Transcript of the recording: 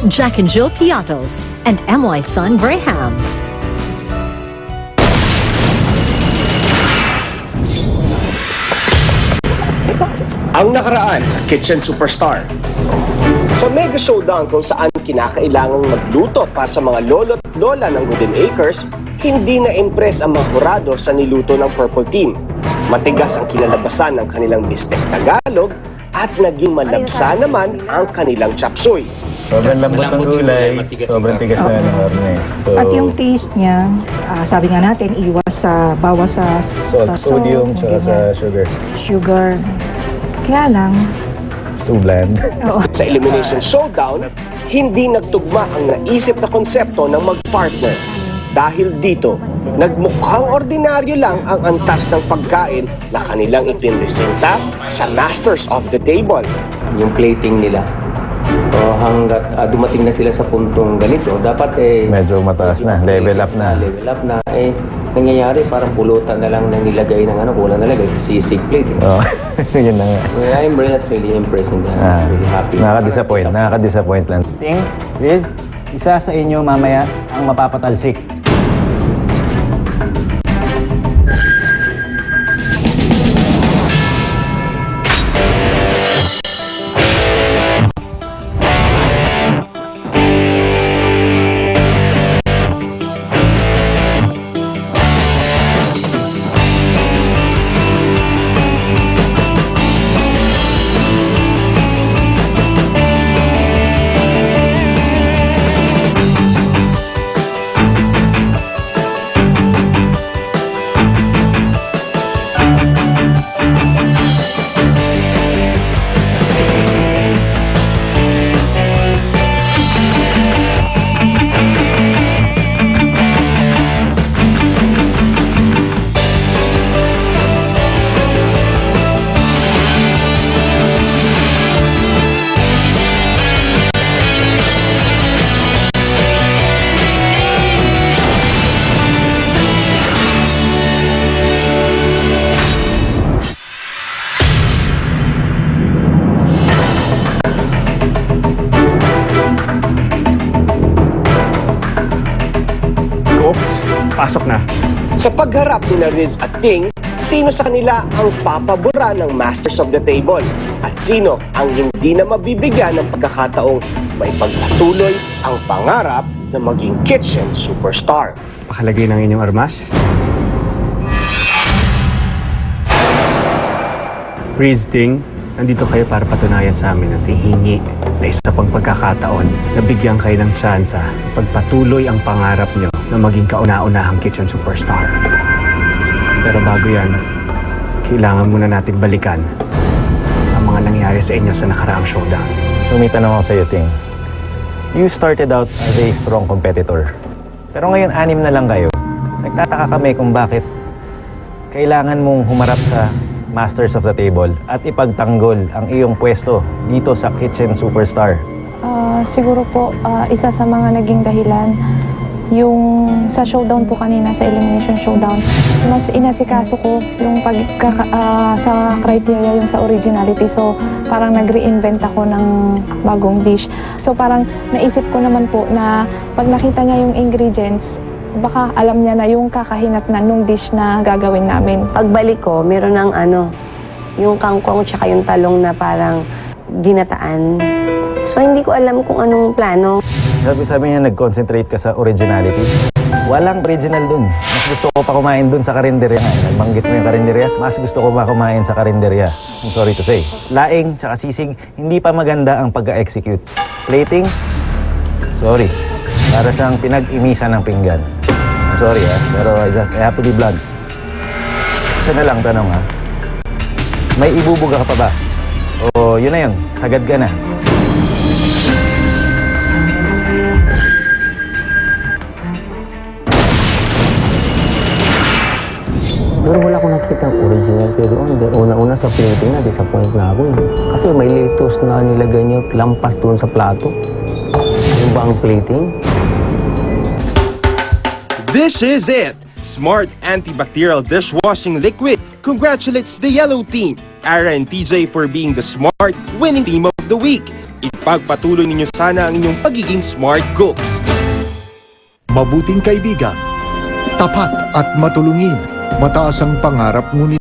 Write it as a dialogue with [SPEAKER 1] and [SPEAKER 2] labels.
[SPEAKER 1] Jack and Jill Piatos, and M.Y. Son Brahams.
[SPEAKER 2] Ang nakaraan sa Kitchen Superstar. Sa mega showdown kung saan kinakailangang magluto para sa mga lolo at lola ng Golden Acres, hindi na-impress ang mga hurado sa niluto ng Purple Team. Matigas ang kinalabasan ng kanilang bistek Tagalog at naging malabsa naman ang kanilang chop suey.
[SPEAKER 3] Sobrang lambot ng gulay, sobrang tigas na ng karne. So,
[SPEAKER 4] At yung taste niya, sabi nga natin, bawas sa
[SPEAKER 3] salt, sodium, tsaka sa sugar.
[SPEAKER 4] sugar. Kaya lang,
[SPEAKER 3] Too bland.
[SPEAKER 2] Sa Elimination Showdown, hindi nagtugma ang naisip na konsepto ng mag-partner. Dahil dito, nagmukhang ordinaryo lang ang antas ng pagkain na kanilang ipinresenta sa Masters of the Table.
[SPEAKER 5] Yung plating nila. Hanggat dumating na sila sa puntong ganito, dapat
[SPEAKER 3] Medyo mataas na, level up na.
[SPEAKER 5] Level up na. Nangyayari parang pulutan na lang ng nilagay ng kulang nalagay sa sisig plate.
[SPEAKER 3] Oo, yun na nga.
[SPEAKER 5] I'm really impressed and really happy.
[SPEAKER 3] Nakaka-disappoint lang.
[SPEAKER 6] Ting, Riz, isa sa inyo mamaya ang mapapatalsik.
[SPEAKER 2] Pasok na. Sa pagharap ni Riz at Ting, sino sa kanila ang papabura ng Masters of the Table? At sino ang hindi na mabibigyan ng pagkakataong may pagpatuloy ang pangarap na maging Kitchen Superstar?
[SPEAKER 7] Pakalagay ng inyong armas. Riz, Ting, nandito kayo para patunayan sa amin at hihingi na isa pang pagkakataon na bigyan kayo ng tsansa pagpatuloy ang pangarap nyo na maging kauna-unahang Kitchen Superstar. Pero bago yan, kailangan muna natin balikan ang mga nangyari sa inyo sa nakaraang showdown.
[SPEAKER 3] May tanong ako sa'yo, Ting. You started out as a strong competitor. Pero ngayon, 6 na lang kayo. Nagtataka kami kung bakit kailangan mong humarap sa Masters of the Table at ipagtanggol ang iyong pwesto dito sa Kitchen Superstar.
[SPEAKER 8] Siguro po, isa sa mga naging dahilan, yung sa showdown po kanina, sa Elimination Showdown, mas inasikaso ko yung sa criteria, yung sa originality. So, parang nag-reinvent ako ng bagong dish. So, parang naisip ko naman po na pag nakita niya yung ingredients, baka alam niya na yung kakahinatnan nung dish na gagawin namin.
[SPEAKER 9] Pagbalik ko, meron ng yung kangkong tsaka yung talong na parang ginataan. So, hindi ko alam kung anong plano.
[SPEAKER 3] Sabi niya, nag-concentrate ka sa originality. Walang original dun. Mas gusto ko pa kumain dun sa karinderya. Nagbanggit mo yung karinderya, mas gusto ko pa kumain sa karinderya. I'm sorry to say. Laing tsaka sisig, hindi pa maganda ang pagka-execute. Plating, sorry. Para siyang pinag-imisan ng pinggan. I'm sorry pero I have to be blunt. Isa na lang tanong may ibubuga ka pa ba? O yun na yun, sagad ka na.
[SPEAKER 5] Pero wala akong nakita ang originality doon. Una-una sa plating na, disappoint na ako. Kasi may lettuce na nilagay niyo lampas doon sa plato. Yung ba ang plating?
[SPEAKER 10] This is it! Smart antibacterial dishwashing liquid congratulates the yellow team, Ara and TJ, for being the smart winning team of the week. ipagpatuloy ninyo sana ang inyong pagiging smart cooks.
[SPEAKER 11] Mabuting kaibigan, tapat at matulungin, mataas ang pangarap ngunit